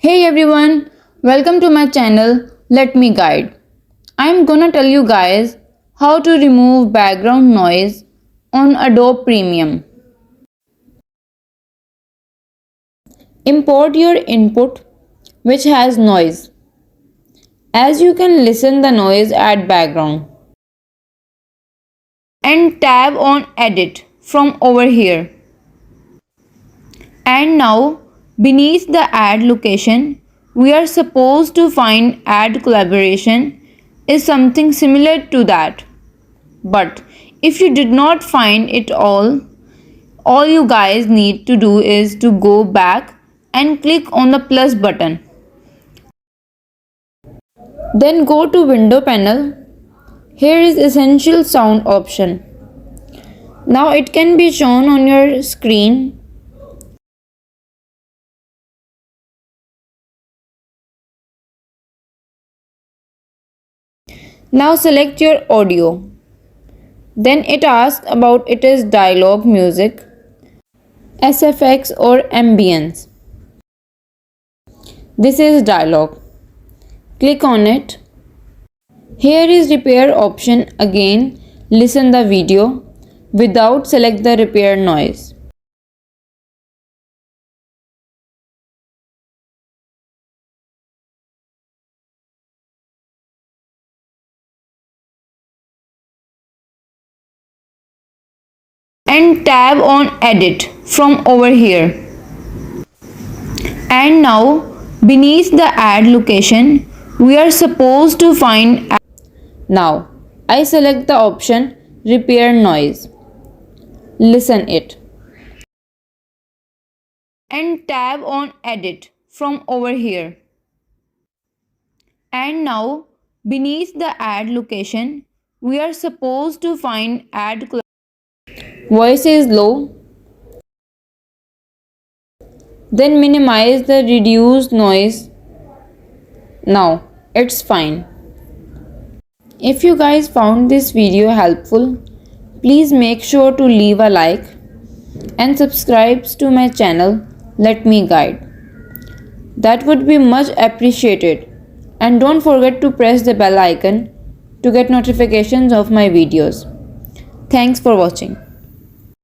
Hey everyone, welcome to my channel. Let me guide. I'm gonna tell you guys how to remove background noise on Adobe Premium. Import your input which has noise. As you can listen the noise add background. And tab on edit from over here. And now beneath the add location we are supposed to find add collaboration is something similar to that. But if you did not find it all you guys need to do is to go back and click on the plus button. Then go to window panel. Here is essential sound option. Now it can be shown on your screen. Now select your audio. Then it asks about it is dialogue music, SFX or ambience. This is dialogue. Click on it. Here is repair option again. Listen the video without select the repair noise. And tab on edit from over here. And now beneath the add location we are supposed to find. Now I select the option repair noise. Listen it. And tab on edit from over here. And now beneath the add location we are supposed to find add. Voice is low. Then minimize the reduced noise. Now it's fine. If you guys found this video helpful, please make sure to leave a like and subscribe to my channel Let Me Guide. That would be much appreciated. And don't forget to press the bell icon to get notifications of my videos. Thanks for watching.